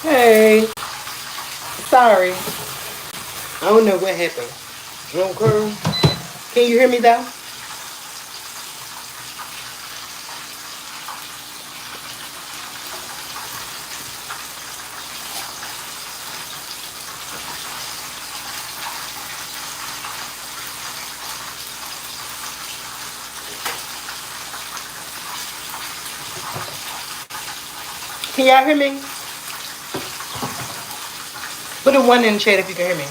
Hey, sorry. I don't know what happened. Okay. Can you hear me though? Can y'all hear me? Put a one in the chat if you can hear me.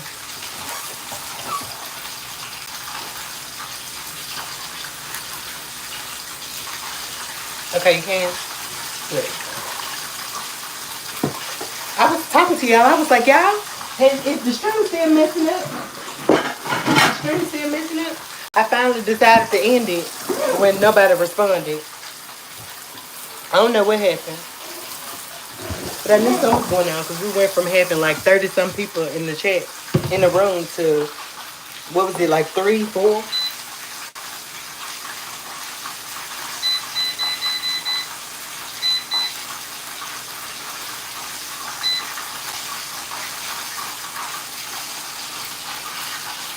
Okay, you can. Good. I was talking to y'all. I was like, y'all, is the stream still messing up? The stream still messing up? I finally decided to end it when nobody responded. I don't know what happened. But I knew something was going on because we went from having like 30 some people in the chat, in the room to, what was it, like 3, 4?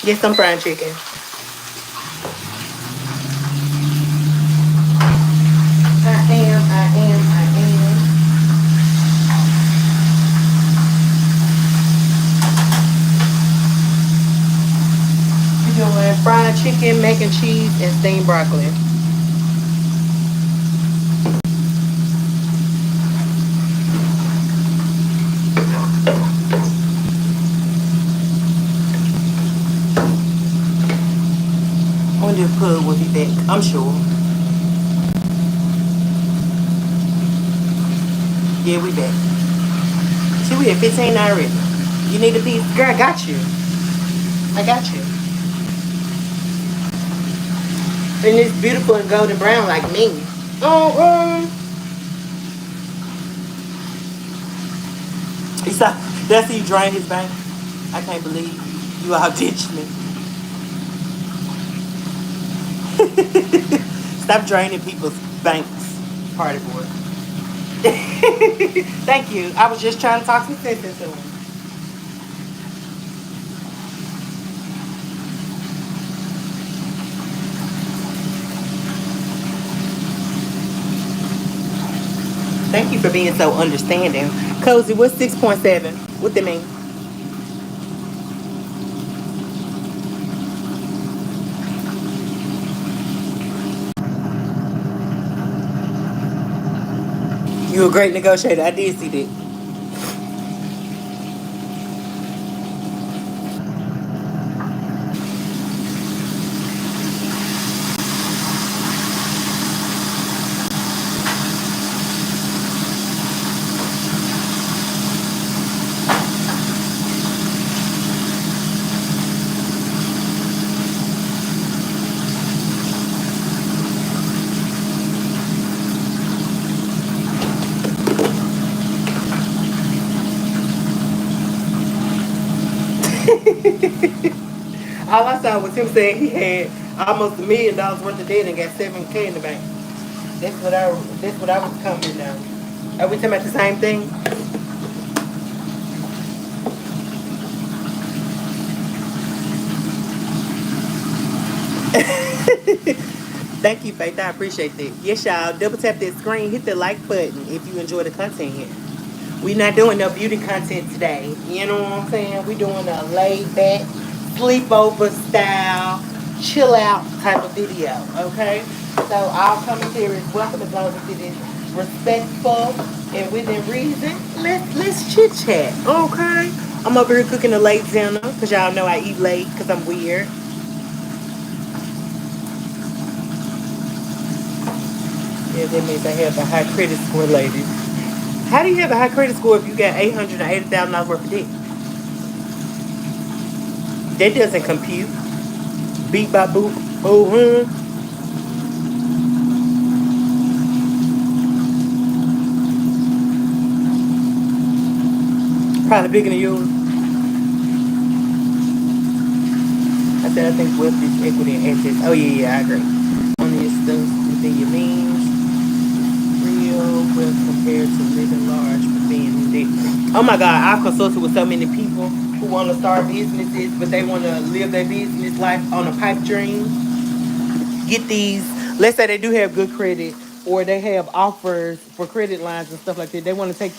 Get some fried chicken. I am. We're doing fried chicken, mac and cheese, and steamed broccoli. I wonder if Pug will be back. I'm sure. Yeah, we back. See, we at 15 already. You need a piece? Girl, I got you. I got you. And it's beautiful and golden brown like me. Oh, he saw, that's he drained his bank. I can't believe you outditched me. Stop draining people's banks, party boy. Thank you. I was just trying to talk some sense into him. Thank you for being so understanding. Cozy, what's 6.7? What that mean? You a great negotiator. I did see that. All I saw was him saying he had almost $1 million worth of debt and got 7K in the bank. That's what I was commenting on. Are we talking about the same thing? Thank you, Faith. I appreciate that. Yes, y'all. Double tap that screen. Hit the like button if you enjoy the content here. We're not doing no beauty content today. You know what I'm saying? We're doing a laid back, sleepover style, chill out type of video. Okay? So all commentary is welcome as long as it is respectful and within reason. Let's chit chat. Okay? I'm over here cooking a late dinner because y'all know I eat late because I'm weird. Yeah, that means I have a high credit score, ladies. How do you have a high credit score if you got $880,000 worth of debt? That doesn't compute. Beat by boop. Oh, Probably bigger than yours. I said I think wealth is equity and assets. Oh yeah, I agree. Only is stuff within your means. still will compared to living large but being in debt. Oh my God, I've consulted with so many people who want to start businesses, but they want to live their business life on a pipe dream. Get these, let's say they do have good credit or they have offers for credit lines and stuff like that. They want to take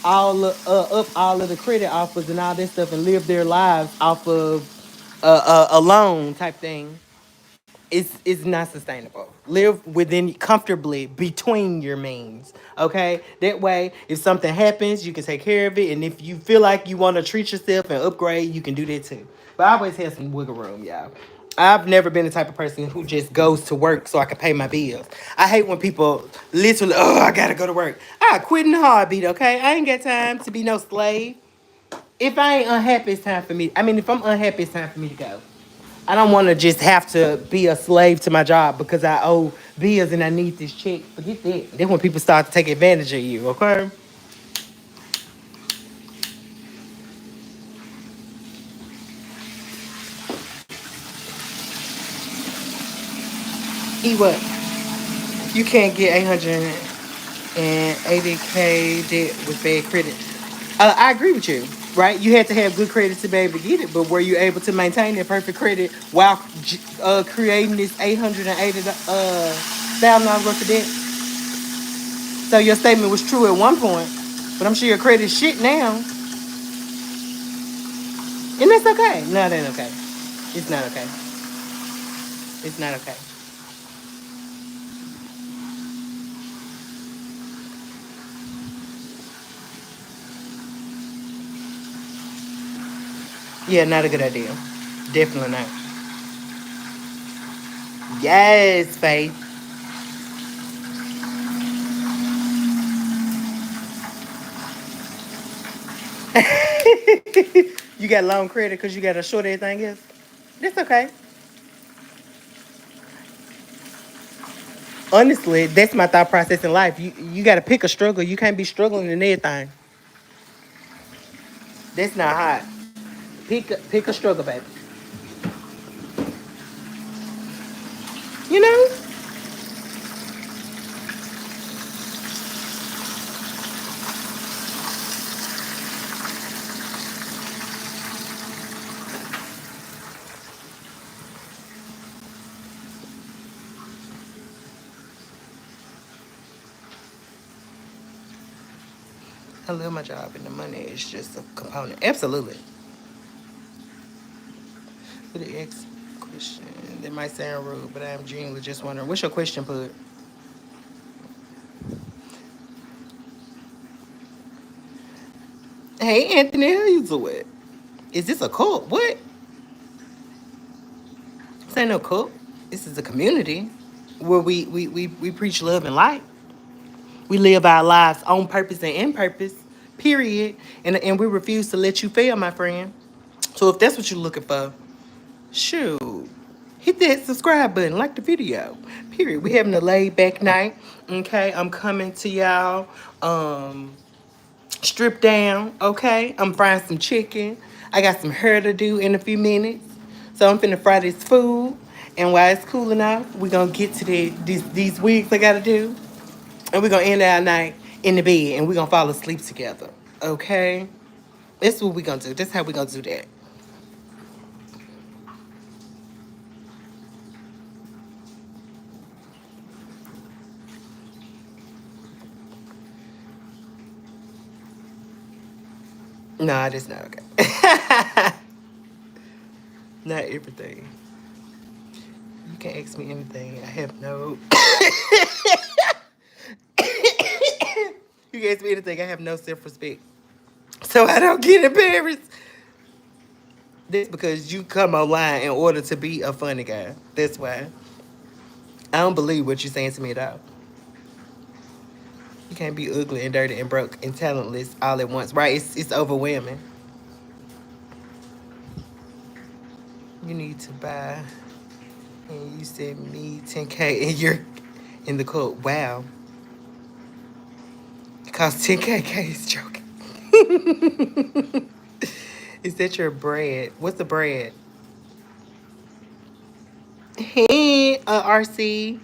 up all of the credit offers and all that stuff and live their lives off of a loan type thing. It's not sustainable. Live within comfortably between your means. Okay, that way, if something happens, you can take care of it, and if you feel like you want to treat yourself and upgrade, you can do that too. But I always have some wiggle room, y'all. I've never been the type of person who just goes to work so I can pay my bills. I hate when people literally, oh, I gotta go to work. I quit in a heartbeat. Okay, I ain't got time to be no slave. If I ain't unhappy, it's time for me. I mean, if I'm unhappy, it's time for me to go. I don't want to just have to be a slave to my job because I owe bills and I need this check. Forget that. Then when people start to take advantage of you, okay? Eat what? You can't get 880K debt with bad credit. I agree with you, right? You had to have good credit to be able to get it, but were you able to maintain that perfect credit while creating this $880,000 worth of debt? So your statement was true at one point, but I'm sure your credit's shit now. And that's okay. No, that ain't okay. It's not okay. It's not okay. Yeah, not a good idea. Definitely not. Yes, Faith. You got long credit because you got to short everything else. That's okay. Honestly, that's my thought process in life. You got to pick a struggle. You can't be struggling in everything. That's not hot. Pick a struggle, baby. You know, I love my job and the money is just a component. Absolutely. For the next question, that might sound rude, but I am genuinely just wondering, what's your question, Pud? Hey, Anthony, how you doing? Is this a cult? What? This ain't no cult. This is a community where we preach love and light. We live our lives on purpose and in purpose, period. And we refuse to let you fail, my friend. So if that's what you're looking for, shoot, hit that subscribe button, like the video, period. We having a laid back night. Okay, I'm coming to y'all. Strip down, okay? I'm frying some chicken. I got some hair to do in a few minutes. So I'm finna fry this food. And while it's cooling off, we're gonna get to these wigs I gotta do. And we're gonna end our night in the bed and we're gonna fall asleep together. Okay? That's what we're gonna do. That's how we're gonna do that. Nah, that's not okay. Not everything. You can ask me anything. I have no you can ask me anything. I have no self-respect. So I don't get embarrassed. That's because you come online in order to be a funny guy. That's why. I don't believe what you're saying to me at all. You can't be ugly and dirty and broke and talentless all at once, right? It's overwhelming. You need to buy, and you said me 10K and you're in the code. Wow. It costs 10K. Is joking. Is that your bread? What's the bread? Hey, RC.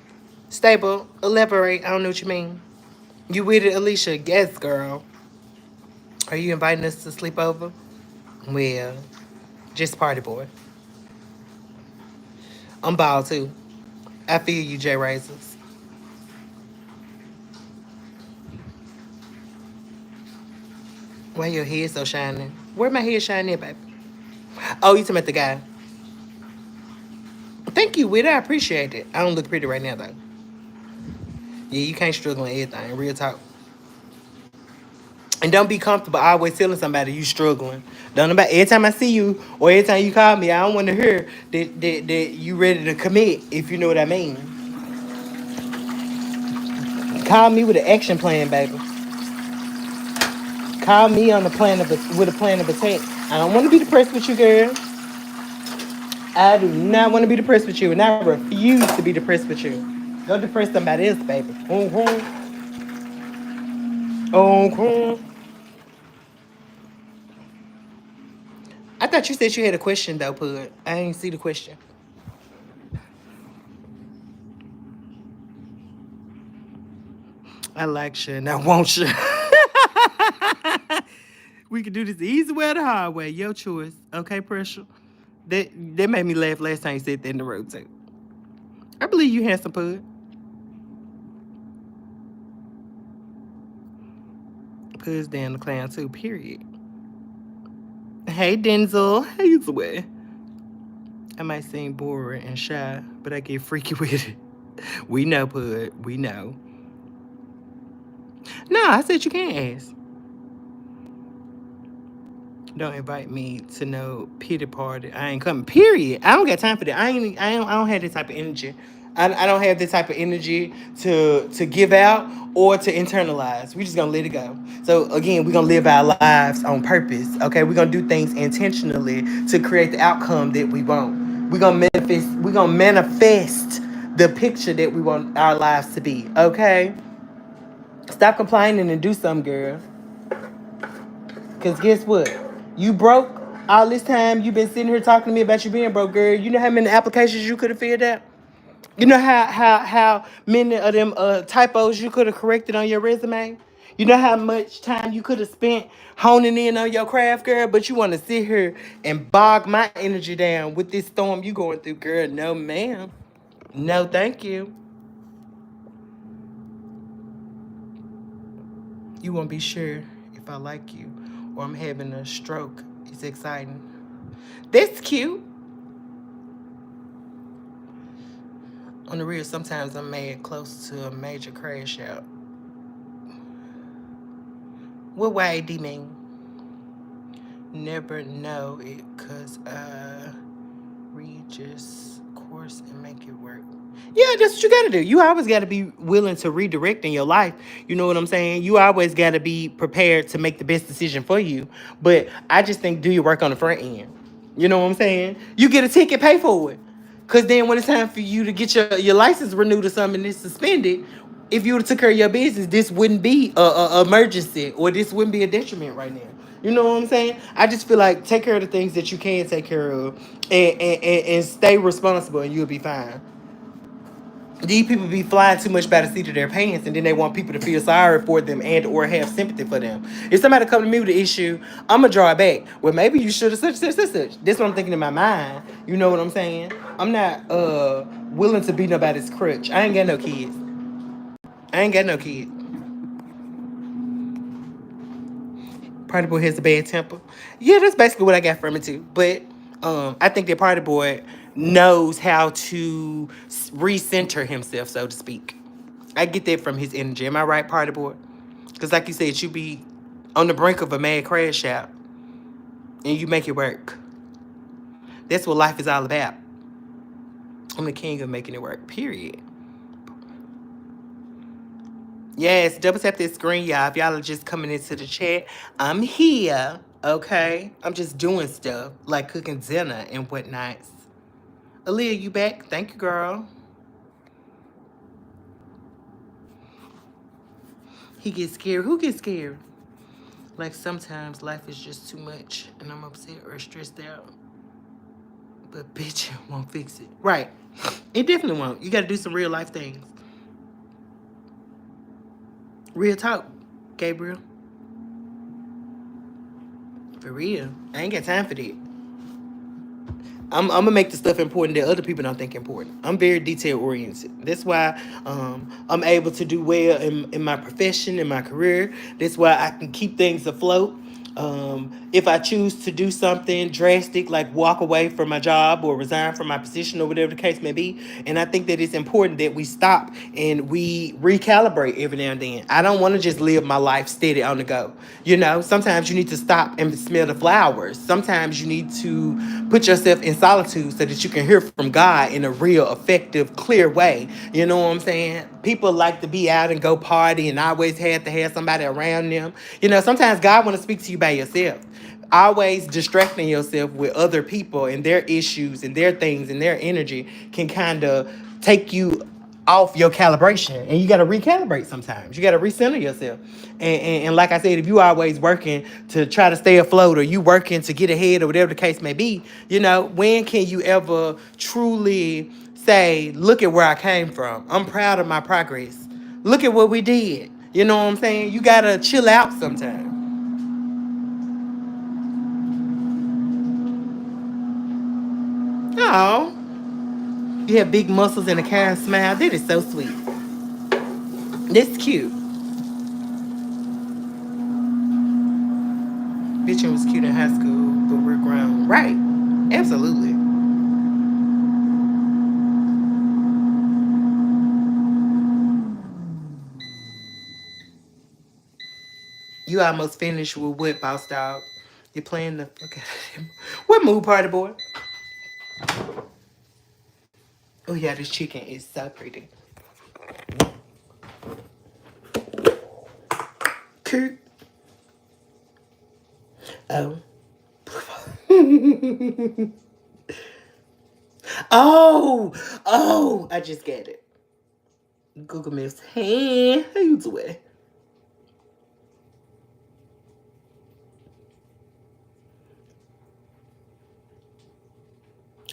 Stable. Elaborate. I don't know what you mean. You with it, Alicia? Yes, girl. Are you inviting us to sleep over? Well, just party boy. I'm bald too. I feel you, J Razors. Why your head so shining? Where my head shining at, baby? Oh, you talking about the guy? Thank you, Wit. I appreciate it. I don't look pretty right now, though. Yeah, you can't struggle on everything. Real talk. And don't be comfortable always telling somebody you struggling. Don't about every time I see you or every time you call me, I don't want to hear that you ready to commit, if you know what I mean. Call me with an action plan, baby. Call me on the plan of with a plan of attack. I don't want to be depressed with you, girl. I do not want to be depressed with you, and I refuse to be depressed with you. Go depress somebody else, baby. Okay. I thought you said you had a question though, Pud. I didn't see the question. I like you and I want you. We can do this the easy way or the hard way. Your choice. Okay, pressure. That made me laugh last time you said that in the road too. I believe you handsome, Pud. Pud's down the clown too, period. Hey Denzel. How you doing? I might seem boring and shy, but I get freaky with it. We know, Pud. We know. No, I said you can't ask. Don't invite me to no pity party. I ain't coming. Period. I don't got time for that. I don't have this type of energy. I don't have this type of energy to give out or to internalize. We just gonna let it go. So again, we're gonna live our lives on purpose. Okay, we're gonna do things intentionally to create the outcome that we want. We're gonna manifest the picture that we want our lives to be. Okay. Stop complaining and do something, girl. Cause guess what? You broke all this time. You been sitting here talking to me about you being broke, girl. You know how many applications you could have filled out? You know how many of them typos you could have corrected on your resume? You know how much time you could have spent honing in on your craft, girl? But you want to sit here and bog my energy down with this storm you going through, girl. No, ma'am. No, thank you. You won't be sure if I like you or I'm having a stroke. It's exciting. That's cute. On the real, sometimes I'm mad close to a major crash out. What YAD mean? Never know it cause read just course and make it work. Yeah, that's what you gotta do. You always gotta be willing to redirect in your life. You know what I'm saying? You always gotta be prepared to make the best decision for you. But I just think do your work on the front end. You know what I'm saying? You get a ticket, pay for it. Cause then when it's time for you to get your license renewed or something and it's suspended, if you would have took care of your business, this wouldn't be a emergency or this wouldn't be a detriment right now. You know what I'm saying? I just feel like take care of the things that you can take care of and stay responsible and you'll be fine. These people be flying too much by the seat of their pants and then they want people to feel sorry for them and or have sympathy for them. If somebody come to me with an issue, I'm going to draw it back. Well, maybe you should have such. This is what I'm thinking in my mind. You know what I'm saying? I'm not willing to be nobody's crutch. I ain't got no kids. I ain't got no kids. Party boy has a bad temper. Yeah, that's basically what I got from it too. But I think that party boy knows how to recenter himself, so to speak. I get that from his energy. Am I right, party boy? Because like you said, you be on the brink of a mad crash out and you make it work. That's what life is all about. I'm the king of making it work, period. Yes, double tap that screen, y'all. If y'all are just coming into the chat, I'm here, okay? I'm just doing stuff like cooking dinner and whatnot. Aaliyah, you back? Thank you, girl. He gets scared. Who gets scared? Like sometimes life is just too much and I'm upset or stressed out. But bitch won't fix it. Right. It definitely won't. You got to do some real life things. Real talk, Gabriel. For real. I ain't got time for that. I'm gonna make the stuff important that other people don't think important. I'm very detail oriented. That's why I'm able to do well in my profession, in my career. That's why I can keep things afloat. If I choose to do something drastic, like walk away from my job or resign from my position or whatever the case may be, and I think that it's important that we stop and we recalibrate every now and then. I don't want to just live my life steady on the go. You know, sometimes you need to stop and smell the flowers. Sometimes you need to put yourself in solitude so that you can hear from God in a real, effective, clear way. You know what I'm saying? People like to be out and go party and always have to have somebody around them. You know, sometimes God want to speak to you by yourself. Always distracting yourself with other people and their issues and their things and their energy can kind of take you off your calibration, and you got to recalibrate. Sometimes you got to recenter yourself, and like I said, if you always working to try to stay afloat or you working to get ahead or whatever the case may be, you know, when can you ever truly say, look at where I came from, I'm proud of my progress, look at what we did? You know what I'm saying? You gotta chill out sometimes. Oh, you have big muscles and a kind smile. That is so sweet. That's cute. Bitchin' was cute in high school, but we're grown. Right. Absolutely. You almost finished with what, boss dog? You playing the fuck out of him. What mood, party boy? Oh yeah, this chicken is so pretty. Cute. Oh. Oh. Oh. I just get it. Google Miss. Hey, how you doing?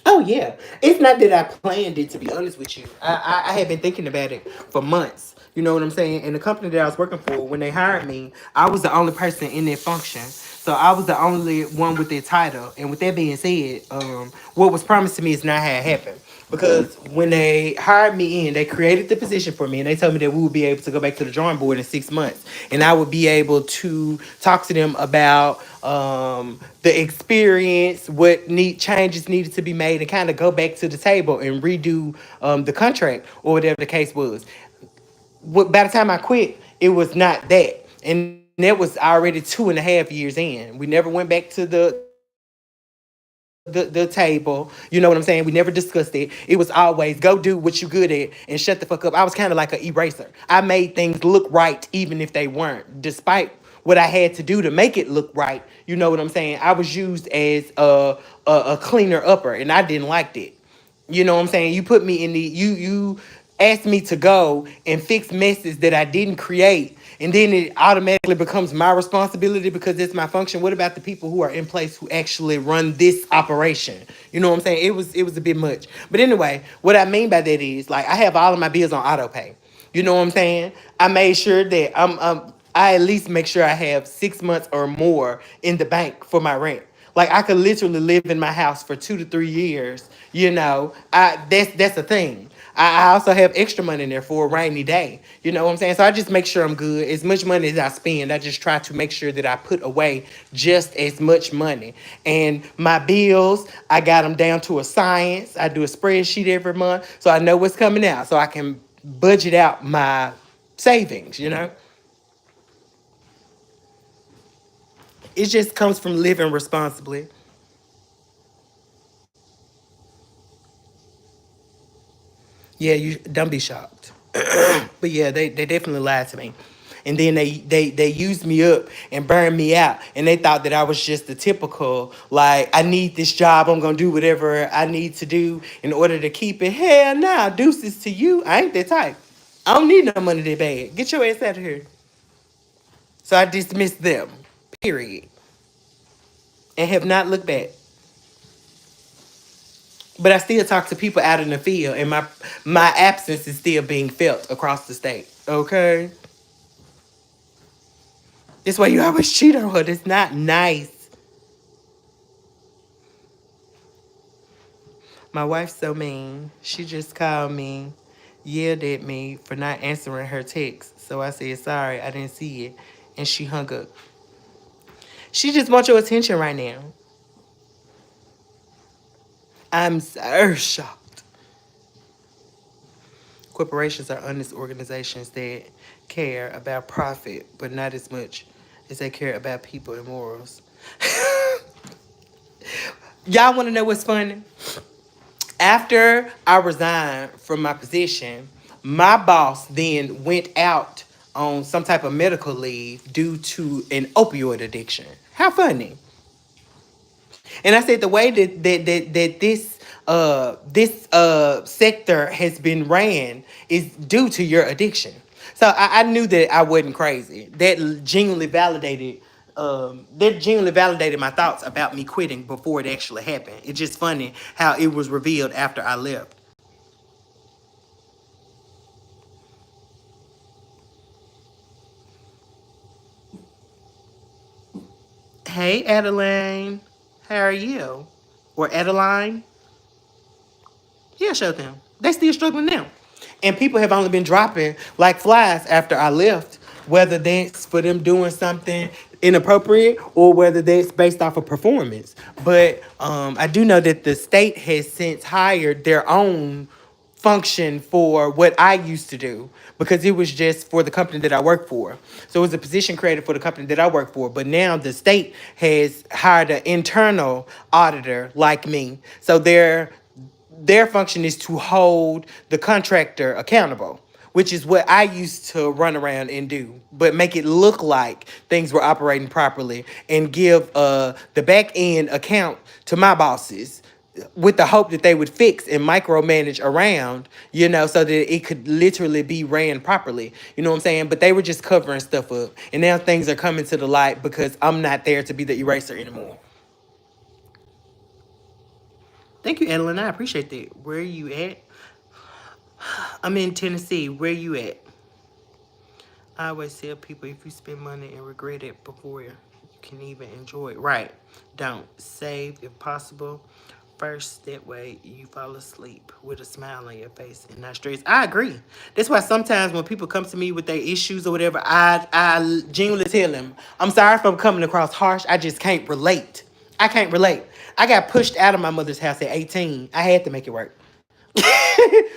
Oh yeah, it's not that I planned it. To be honest with you, I had been thinking about it for months. You know what I'm saying? And the company that I was working for, when they hired me, I was the only person in that function. So I was the only one with that title. And with that being said, what was promised to me is not how it happened. Because when they hired me in, they created the position for me, and they told me that we would be able to go back to the drawing board in 6 months, and I would be able to talk to them about the experience, what need changes needed to be made, and kind of go back to the table and redo the contract or whatever the case was. By the time I quit, it was not that, and that was already 2.5 years in. We never went back to the table. You know what I'm saying? We never discussed it. It was always go do what you good at and shut the fuck up. I was kind of like an eraser. I made things look right even if they weren't, despite what I had to do to make it look right. You know what I'm saying? I was used as a cleaner upper, and I didn't like that. You know what I'm saying? You put me in the you asked me to go and fix messes that I didn't create, and then it automatically becomes my responsibility because it's my function. What about the people who are in place who actually run this operation? You know what I'm saying? It was a bit much. But anyway, what I mean by that is, like, I have all of my bills on auto pay. You know what I'm saying? I made sure that I at least make sure I have 6 months or more in the bank for my rent. Like, I could literally live in my house for 2 to 3 years. You know, that's a thing. I also have extra money in there for a rainy day. You know what I'm saying? So I just make sure I'm good. As much money as I spend, I just try to make sure that I put away just as much money. And my bills, I got them down to a science. I do a spreadsheet every month so I know what's coming out, so I can budget out my savings. You know, it just comes from living responsibly. Yeah, you don't be shocked. But yeah, they definitely lied to me. And then they used me up and burned me out. And they thought that I was just the typical, like, I need this job, I'm gonna do whatever I need to do in order to keep it. Hell nah, deuces to you. I ain't that type. I don't need no money that bad. Get your ass out of here. So I dismissed them. Period. And have not looked back. But I still talk to people out in the field, and my absence is still being felt across the state. Okay? This why you always cheat on her. That's not nice. My wife's so mean. She just called me, yelled at me for not answering her text. So I said, sorry, I didn't see it. And she hung up. She just wants your attention right now. I'm so shocked. Corporations are honest organizations that care about profit, but not as much as they care about people and morals. Y'all want to know what's funny? After I resigned from my position, my boss then went out on some type of medical leave due to an opioid addiction. How funny. And I said the way that this sector has been ran is due to your addiction. So I knew that I wasn't crazy. That genuinely validated my thoughts about me quitting before it actually happened. It's just funny how it was revealed after I left. Hey Adeline, how are you? Or Adeline? Yeah, show them. They still struggling now. And people have only been dropping like flies after I left, whether that's for them doing something inappropriate or whether that's based off of performance. But I do know that the state has since hired their own function for what I used to do because it was just for the company that I work for. So it was a position created for the company that I work for. But now the state has hired an internal auditor like me. So their function is to hold the contractor accountable, which is what I used to run around and do, but make it look like things were operating properly and give the back end account to my bosses with the hope that they would fix and micromanage around, so that it could literally be ran properly. You know what I'm saying? But they were just covering stuff up. And now things are coming to the light because I'm not there to be the eraser anymore. Thank you, Adeline. I appreciate that. Where are you at? I'm in Tennessee. Where you at? I always tell people if you spend money and regret it before you can even enjoy it. Right. Don't. Save if possible. First, that way you fall asleep with a smile on your face and not stressed. I agree. That's why sometimes when people come to me with their issues or whatever, I genuinely tell them, I'm sorry if I'm coming across harsh. I just can't relate. I can't relate. I got pushed out of my mother's house at 18. I had to make it work.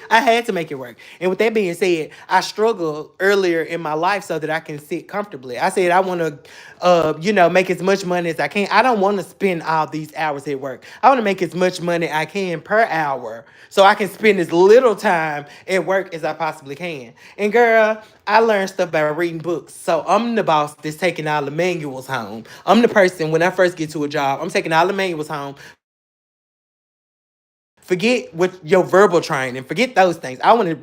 I had to make it work. And with that being said, I struggled earlier in my life so that I can sit comfortably. I said I want to, make as much money as I can. I don't want to spend all these hours at work. I want to make as much money I can per hour so I can spend as little time at work as I possibly can. And girl, I learned stuff by reading books. So I'm the boss that's taking all the manuals home. I'm the person when I first get to a job, I'm taking all the manuals home. Forget what your verbal training. Forget those things. I want to